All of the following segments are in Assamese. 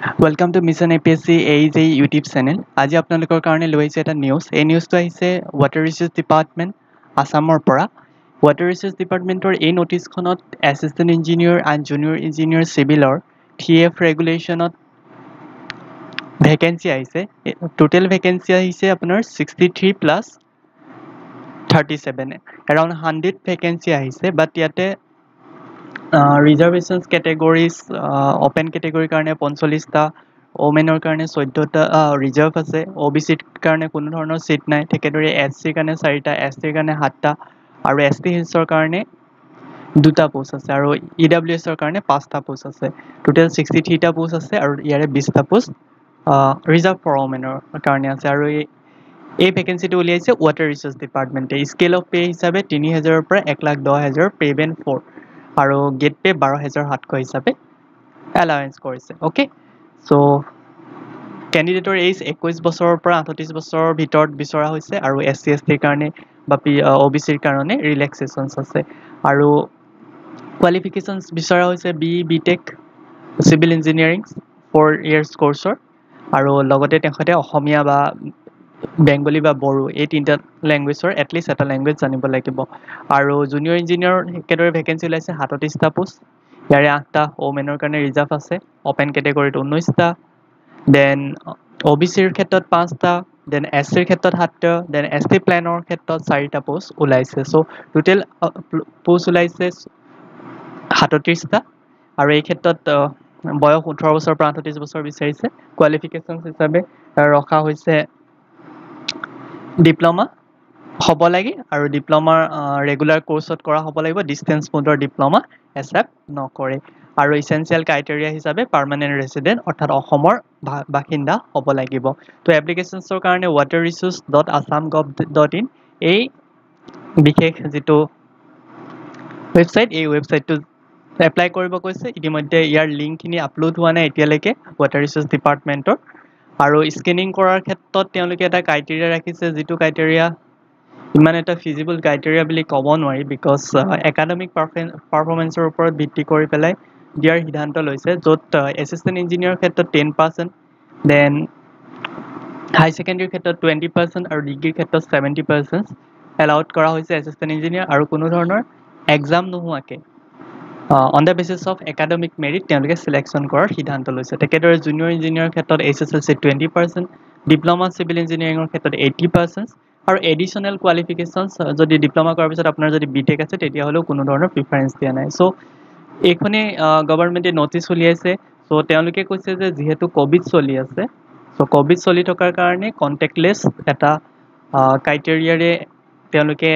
Welcome to Mission APSC AEJ YouTube channel. আজি আপোনালোকৰ কাৰণে লৈ আহিছে এটা নিউজ। এই নিউজটো আহিছে ৱাটাৰ ৰিচোৰ্চ ডিপাৰ্টমেণ্ট আসামৰ পৰা। ৱাটাৰ ৰিচোৰ্চ ডিপাৰ্টমেণ্টৰ এই নটিছখনত assistant engineer and junior engineer চিভিলৰ 3F ৰেগুলেশ্যনত ভেকেঞ্চি আহিছে। টোটেল ভেকেঞ্চি আহিছে আপোনাৰ 63 প্লাছ 37 এৰাউণ্ড 100 ভেকেঞ্চি আহিছে বাট ইয়াতে ৰিজাৰ্ভেশ্যনছ কেটেগৰিজ অপেন কেটেগৰীৰ কাৰণে 45টা ওমেনৰ কাৰণে 14টা ৰিজাৰ্ভ আছে OBCৰ কাৰণে কোনো ধৰণৰ চিট নাই একেদৰে SCৰ কাৰণে 4টা STৰ কাৰণে 7টা আৰু ST হিলছৰ কাৰণে 2টা পোষ্ট আছে আৰু EWSৰ কাৰণে 5টা পোষ্ট আছে টোটেল 63টা পোষ্ট আছে আৰু ইয়াৰে 20টা পোষ্ট ৰিজাৰ্ভ ফৰ ওমেনৰ কাৰণে আছে আৰু এই ভেকেঞ্চিটো উলিয়াইছে ৱাটাৰ ৰিচোৰ্চ ডিপাৰ্টমেণ্টে স্কেল অফ পে হিচাপে 3000ৰ পৰা 1,10,000 পে'বেণ্ট ফৰ আৰু গেট পে 12,700 হিচাপে এলাউৱেঞ্চ কৰিছে অ'কে চ' কেণ্ডিডেটৰ এইজ 21 বছৰৰ পৰা 38 বছৰৰ ভিতৰত বিচৰা হৈছে আৰু SC STৰ কাৰণে বা OBCৰ কাৰণে ৰিলেক্সেশ্যনছ আছে আৰু কোৱালিফিকেশ্যনছ বিচৰা হৈছে BTech চিভিল ইঞ্জিনিয়াৰিং 4 years কৰ্চৰ আৰু লগতে তেখেতে অসমীয়া বা বেংগলী বা বড়ো এই তিনিটা লেংগুৱেজৰ এটলিষ্ট এটা লেংগুৱেজ জানিব লাগিব আৰু জুনিয়ৰ ইঞ্জিনিয়াৰ একেদৰে ভেকেঞ্চি ওলাইছে 37টা পোষ্ট ইয়াৰে 8টা ওমেনৰ কাৰণে ৰিজাৰ্ভ আছে অপেন কেটেগৰীত 19টা দেন OBCৰ ক্ষেত্ৰত 5টা দেন SCৰ ক্ষেত্ৰত 7টা দেন ST প্লেনৰ ক্ষেত্ৰত 4টা পোষ্ট ওলাইছে চ' টোটেল পোষ্ট ওলাইছে 37টা আৰু এই ক্ষেত্ৰত বয়স 18 বছৰৰ পৰা 38 বছৰ বিচাৰিছে কোৱালিফিকেশ্যনছ হিচাপে ৰখা হৈছে ডিপ্ল'মা হ'ব লাগে আৰু ডিপ্ল'মাৰ ৰেগুলাৰ কোৰ্চত কৰা হ'ব লাগিব ডিষ্টেঞ্চ মোডৰ ডিপ্ল'মা একচেপ্ট নকৰে আৰু ইছেঞ্চিয়েল ক্ৰাইটেৰিয়া হিচাপে পাৰ্মানেণ্ট ৰেচিডেণ্ট অৰ্থাৎ অসমৰ বাসিন্দা হ'ব লাগিব তো এপ্লিকেশ্যনছৰ কাৰণে waterresource.assam.gov.in এই বিশেষ যিটো ৱেবছাইট এই ৱেবছাইটটো এপ্লাই কৰিব কৈছে ইতিমধ্যে ইয়াৰ লিংকখিনি আপলোড হোৱা নাই এতিয়ালৈকে ৱাটাৰ ৰিচোৰ্চ ডিপাৰ্টমেণ্টৰ আৰু স্কেনিং কৰাৰ ক্ষেত্ৰত তেওঁলোকে এটা ক্ৰাইটেৰিয়া ৰাখিছে যিটো ক্ৰাইটেৰিয়া ইমান এটা ফিজিবল ক্ৰাইটেৰিয়া বুলি ক'ব নোৱাৰি বিকজ একাডেমিক পাৰফৰ্মেঞ্চৰ ওপৰত ভিত্তি কৰি পেলাই দিয়াৰ সিদ্ধান্ত লৈছে য'ত এছিষ্টেণ্ট ইঞ্জিনিয়াৰৰ ক্ষেত্ৰত 10% দেন হাই ছেকেণ্ডেৰীৰ ক্ষেত্ৰত 20% আৰু ডিগ্ৰীৰ ক্ষেত্ৰত 70% এলাউড কৰা হৈছে এছিষ্টেণ্ট ইঞ্জিনিয়াৰ আৰু কোনো ধৰণৰ এক্সাম নোহোৱাকৈ on the basis of academic merit তেওঁলোকে চিলেকশ্যন কৰাৰ সিদ্ধান্ত লৈছে একেদৰে জুনিয়ৰ ইঞ্জিনিয়াৰৰ ক্ষেত্ৰত HSLC 20% ডিপ্ল'মা চিভিল ইঞ্জিনিয়াৰিঙৰ ক্ষেত্ৰত 80% আৰু এডিশ্যনেল কোৱালিফিকেশ্যনছ যদি ডিপ্ল'মা কৰাৰ পিছত আপোনাৰ যদি BTech আছে তেতিয়াহ'লেও কোনো ধৰণৰ প্ৰিফাৰেঞ্চ দিয়া নাই চ' এইখনেই গভৰ্ণমেণ্টে নটিচ উলিয়াইছে চ' তেওঁলোকে কৈছে যে যিহেতু ক'ভিড চলি আছে চ' ক'ভিড চলি থকাৰ কাৰণে কণ্টেক্টলেছ এটা ক্ৰাইটেৰিয়াৰে তেওঁলোকে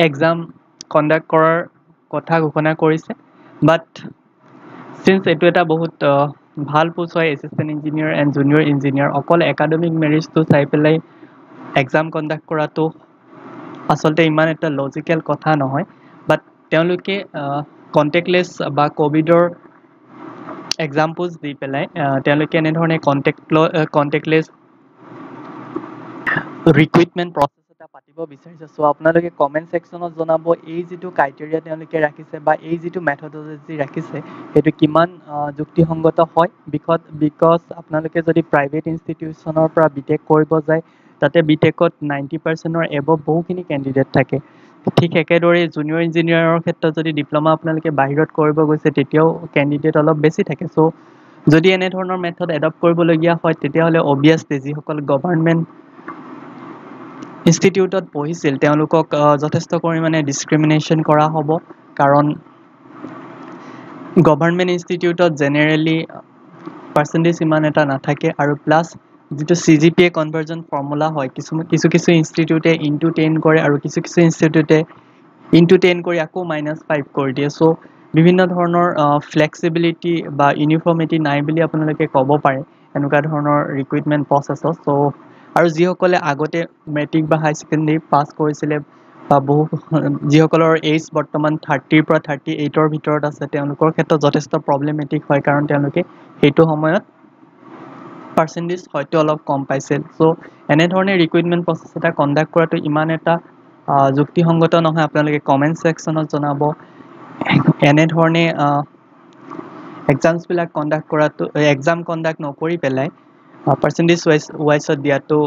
এক্সাম কণ্ডাক্ট কৰাৰ কথা ঘোষণা কৰিছে বাট চিন্স এইটো এটা বহুত ভাল পোষ্ট হয় assistant engineer and junior engineer অকল একাডেমিক মেৰিটছটো চাই পেলাই এক্সাম কণ্ডাক্ট কৰাটো আচলতে ইমান এটা লজিকেল কথা নহয় বাট তেওঁলোকে কণ্টেক্টলেছ বা ক'ভিডৰ এক্সাম্পলছ দি পেলাই তেওঁলোকে এনেধৰণে কণ্টেক্টলেছ ৰিক্ৰুইটমেণ্ট প্ৰচেছ এটা পাতিব বিচাৰিছে চ' আপোনালোকে কমেণ্ট ছেকশ্যনত জনাব এই যিটো ক্ৰাইটেৰিয়া তেওঁলোকে ৰাখিছে বা এই যিটো মেথডলজি ৰাখিছে সেইটো কিমান যুক্তিসংগত হয় বিকজ আপোনালোকে যদি প্ৰাইভেট ইনষ্টিটিউশ্যনৰ পৰা BTech কৰিব যায় তাতে BTechত 90%ৰ এবভ বহুখিনি কেণ্ডিডেট থাকে ঠিক একেদৰে জুনিয়ৰ ইঞ্জিনিয়াৰৰ ক্ষেত্ৰত যদি ডিপ্ল'মা আপোনালোকে বাহিৰত কৰিব গৈছে তেতিয়াও কেণ্ডিডেট অলপ বেছি থাকে চ' যদি এনেধৰণৰ মেথড এডপ্ট কৰিবলগীয়া হয় তেতিয়াহ'লে অবভিয়াছলি যিসকল গভৰ্ণমেণ্ট ইনষ্টিটিউটত পঢ়িছিল তেওঁলোকক যথেষ্ট পৰিমাণে ডিছক্ৰিমিনেশ্যন কৰা হ'ব কাৰণ গভৰ্ণমেণ্ট ইনষ্টিটিউটত জেনেৰেলি পাৰ্চেণ্টেজ ইমান এটা নাথাকে আৰু প্লাছ যিটো CGPA কনভাৰ্জন ফৰ্মুলা হয় কিছু ইনষ্টিটিউটে ইনটু 10 কৰে আৰু কিছু ইনষ্টিটিউটে ইনটু 10 কৰি আকৌ -5 কৰি দিয়ে চ' বিভিন্ন ধৰণৰ ফ্লেক্সিবিলিটি বা ইউনিফৰ্মিটি নাই বুলি আপোনালোকে ক'ব পাৰে এনেকুৱা ধৰণৰ ৰিক্ৰুইটমেণ্ট প্ৰচেছত চ' আৰু যিসকলে আগতে মেট্ৰিক বা হাই ছেকেণ্ডেৰী পাছ কৰিছিলে বা যিসকলৰ এইজ বৰ্তমান 30ৰ পৰা 38ৰ ভিতৰত আছে তেওঁলোকৰ ক্ষেত্ৰত যথেষ্ট প্ৰব্লেমেটিক হয় কাৰণ তেওঁলোকে সেইটো সময়ত পাৰ্চেণ্টেজ হয়তো অলপ কম পাইছিল চ' এনেধৰণে ৰিক্ৰুইটমেণ্ট প্ৰচেছ এটা কণ্ডাক্ট কৰাটো ইমান এটা যুক্তিসংগত নহয় আপোনালোকে কমেণ্ট ছেকশ্যনত জনাব এনেধৰণে এক্সামছবিলাক কণ্ডাক্ট কৰাটো এক্সাম কণ্ডাক্ট নকৰি পেলাই পাৰ্চেণ্টেজ ৱাইজত দিয়াটো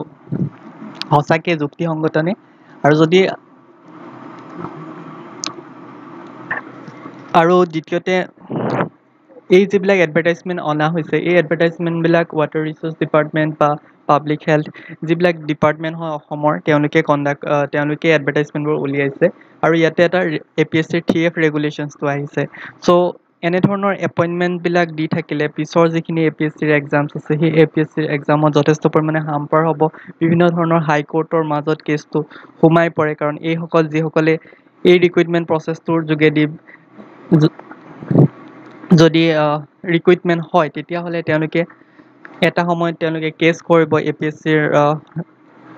সঁচাকৈ যুক্তিসংগত নে আৰু যদি আৰু দ্বিতীয়তে এই যিবিলাক এডভাৰটাইজমেণ্ট অনা হৈছে এই এডভাৰটাইজমেণ্টবিলাক ৱাটাৰ ৰিচোৰ্চ ডিপাৰ্টমেণ্ট বা পাব্লিক হেল্থ যিবিলাক ডিপাৰ্টমেণ্ট হয় অসমৰ তেওঁলোকে এডভাৰটাইজমেণ্টবোৰ উলিয়াইছে আৰু ইয়াতে এটা APSCৰ 3F ৰেগুলেশ্যনছটো আহিছে চ' এনেধৰণৰ এপইণ্টমেণ্টবিলাক দি থাকিলে পিছৰ যিখিনি APSCৰ এক্সামছ আছে সেই APSCৰ এক্সামত যথেষ্ট পৰিমাণে হাম্পাৰ হ'ব বিভিন্ন ধৰণৰ হাইকোৰ্টৰ মাজত কেছটো সোমাই পৰে কাৰণ এইসকল যিসকলে এই ৰিক্ৰুইটমেণ্ট প্ৰচেছটোৰ যোগেদি যদি ৰিক্ৰুইটমেণ্ট হয় তেতিয়াহ'লে তেওঁলোকে এটা সময়ত তেওঁলোকে কেছ কৰিব APSCৰ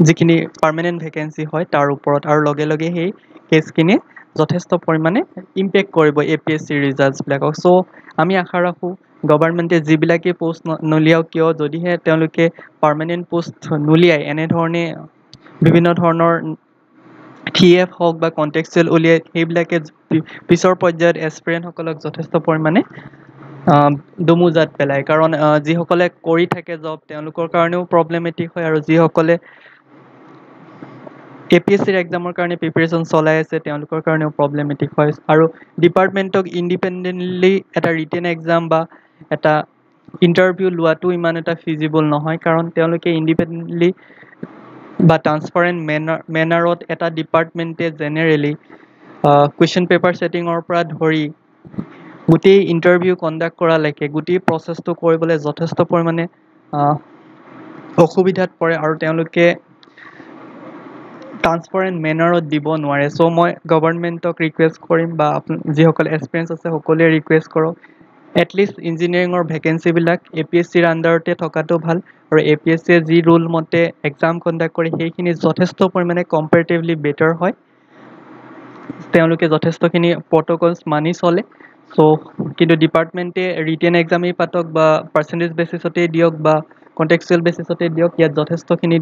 যিখিনি পাৰ্মানেণ্ট ভেকেঞ্চি হয় তাৰ ওপৰত আৰু লগে লগে সেই কেছখিনি যথেষ্ট পৰিমাণে ইম্পেক্ট কৰিব APSCৰ ৰিজাল্টছবিলাকক চ' আমি আশা ৰাখোঁ গভৰ্ণমেণ্টে যিবিলাকেই পষ্ট নুলিয়াওক কিয় যদিহে তেওঁলোকে পাৰ্মানেণ্ট পষ্ট নুলিয়াই এনেধৰণে বিভিন্ন ধৰণৰ 3F হওক বা কণ্টেক্সচুৱেল উলিয়াই সেইবিলাকে পিছৰ পৰ্যায়ত এছপিৰেণ্টসকলক যথেষ্ট পৰিমাণে দমোজাত পেলায় কাৰণ যিসকলে কৰি থাকে জব তেওঁলোকৰ কাৰণেও প্ৰব্লেমেটিক হয় আৰু যিসকলে APSCৰ এক্সামৰ কাৰণে প্ৰিপেৰেশ্যন চলাই আছে তেওঁলোকৰ কাৰণেও প্ৰব্লেমেটিক হয় আৰু ডিপাৰ্টমেণ্টক ইণ্ডিপেণ্ডেণ্টলি এটা ৰিটেন এক্সাম বা এটা ইণ্টাৰভিউ লোৱাটো ইমান এটা ফিজিবল নহয় কাৰণ তেওঁলোকে ইণ্ডিপেণ্ডেণ্টলি বা ট্ৰান্সপাৰেণ্ট মেনাৰত এটা ডিপাৰ্টমেণ্টে জেনেৰেলি কুৱেশ্যন পেপাৰ ছেটিঙৰ পৰা ধৰি গোটেই ইণ্টাৰভিউ কণ্ডাক্ট কৰালৈকে গোটেই প্ৰচেছটো কৰিবলৈ যথেষ্ট পৰিমাণে অসুবিধাত পৰে আৰু তেওঁলোকে ট্ৰান্সপাৰেণ্ট মেনাৰত দিব নোৱাৰে চ' মই গভৰ্ণমেণ্টক ৰিকুৱেষ্ট কৰিম বা যিসকল এক্সপিৰিয়েঞ্চ আছে সকলোৱে ৰিকুৱেষ্ট কৰক এটলিষ্ট ইঞ্জিনিয়াৰিঙৰ ভেকেঞ্চিবিলাক APSCৰ আণ্ডাৰতে থকাটো ভাল আৰু APSCয়ে যি ৰুল মতে এক্সাম কণ্ডাক্ট কৰে সেইখিনি যথেষ্ট পৰিমাণে কম্পেৰেটিভলি বেটাৰ হয় তেওঁলোকে যথেষ্টখিনি প্ৰট'কলছ মানি চলে চ' কিন্তু ডিপাৰ্টমেণ্টে ৰিটেন এক্সামেই পাতক বা পাৰ্চেণ্টেজ বেচিছতেই দিয়ক বা কণ্টেক্সচুৱেল বেচিছতেই দিয়ক ইয়াত যথেষ্টখিনি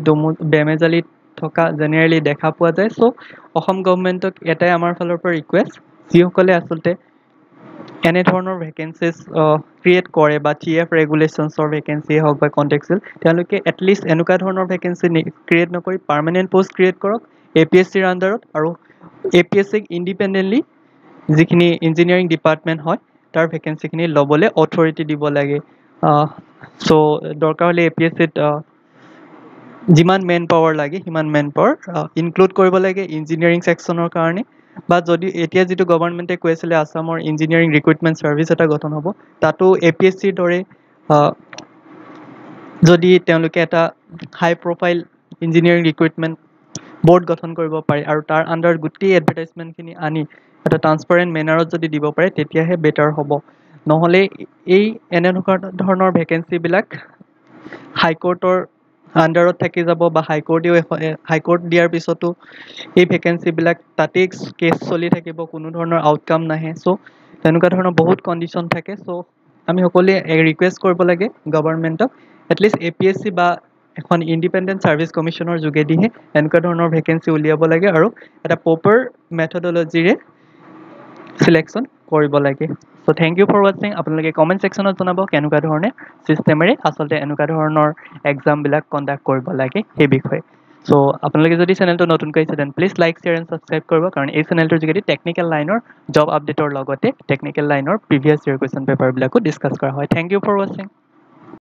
বেমেজালি থকা জেনেৰেলি দেখা পোৱা যায় চ' অসম গভৰ্ণমেণ্টক এটাই আমাৰ ফালৰ পৰা ৰিকুৱেষ্ট যিসকলে আচলতে এনেধৰণৰ ভেকেঞ্চিজ ক্ৰিয়েট কৰে বা 3F ৰেগুলেশ্যনছৰ ভেকেঞ্চিয়ে হওক বা কণ্টেক্সচুৱেল তেওঁলোকে এটলিষ্ট এনেকুৱা ধৰণৰ ভেকেঞ্চি ক্ৰিয়েট নকৰি পাৰ্মানেণ্ট পষ্ট ক্ৰিয়েট কৰক APSCৰ আণ্ডাৰত আৰু APSCক ইণ্ডিপেণ্ডেণ্টলি যিখিনি ইঞ্জিনিয়াৰিং ডিপাৰ্টমেণ্ট হয় তাৰ ভেকেঞ্চিখিনি ল'বলৈ অথৰিটি দিব লাগে চ' দৰকাৰ হ'লে APSCত যিমান মেন পাৱাৰ লাগে সিমান মেন পাৱাৰ ইনক্লুড কৰিব লাগে ইঞ্জিনিয়াৰিং ছেকশ্যনৰ কাৰণে বা যদি এতিয়া যিটো গভৰ্ণমেণ্টে কৈ আছিলে আছামৰ ইঞ্জিনিয়াৰিং ৰিক্ৰুইটমেণ্ট ছাৰ্ভিচ এটা গঠন হ'ব তাতো APSCৰ দৰে যদি তেওঁলোকে এটা হাই প্ৰফাইল ইঞ্জিনিয়াৰিং ৰিক্ৰুইটমেণ্ট বৰ্ড গঠন কৰিব পাৰে আৰু তাৰ আণ্ডাৰত গোটেই এডভাৰটাইজমেণ্টখিনি আনি এটা ট্ৰান্সপাৰেণ্ট মেনাৰত যদি দিব পাৰে তেতিয়াহে বেটাৰ হ'ব নহ'লে এনেকুৱা ধৰণৰ ভেকেঞ্চিবিলাক হাইকোৰ্টৰ আণ্ডাৰত থাকি যাব বা হাইকোৰ্ট দিয়াৰ পিছতো এই ভেকেঞ্চিবিলাক তাতেই কেছ চলি থাকিব কোনো ধৰণৰ আউটকাম নাহে চ' তেনেকুৱা ধৰণৰ বহুত কণ্ডিশ্যন থাকে চ' আমি সকলোৱে ৰিকুৱেষ্ট কৰিব লাগে গভৰ্ণমেণ্টক এটলিষ্ট APSC বা এখন ইণ্ডিপেণ্ডেণ্ট ছাৰ্ভিচ কমিশ্যনৰ যোগেদিহে এনেকুৱা ধৰণৰ ভেকেঞ্চি উলিয়াব লাগে আৰু এটা প্ৰপাৰ মেথডলজিৰে চিলেকশ্যন কৰিব লাগে চ' থেংক ইউ ফৰ ৱাচিং আপোনালোকে কমেণ্ট ছেকশ্যনত জনাব কেনেকুৱা ধৰণে চিষ্টেমেৰে আচলতে এনেকুৱা ধৰণৰ এক্সামবিলাক কণ্ডাক্ট কৰিব লাগে সেই বিষয়ে চ' আপোনালোকে যদি চেনেলটো নতুনকৈ আহিছে then please like share and subscribe কৰিব কাৰণ এই চেনেলটোৰ যোগেদি টেকনিকেল লাইনৰ জব আপডেটৰ লগতে টেকনিকেল লাইনৰ প্ৰিভিয়াছ ইয়েৰ কুৱেশ্যন পেপাৰবিলাকো ডিছকাছ কৰা হয় থেংক ইউ ফৰ ৱাচিং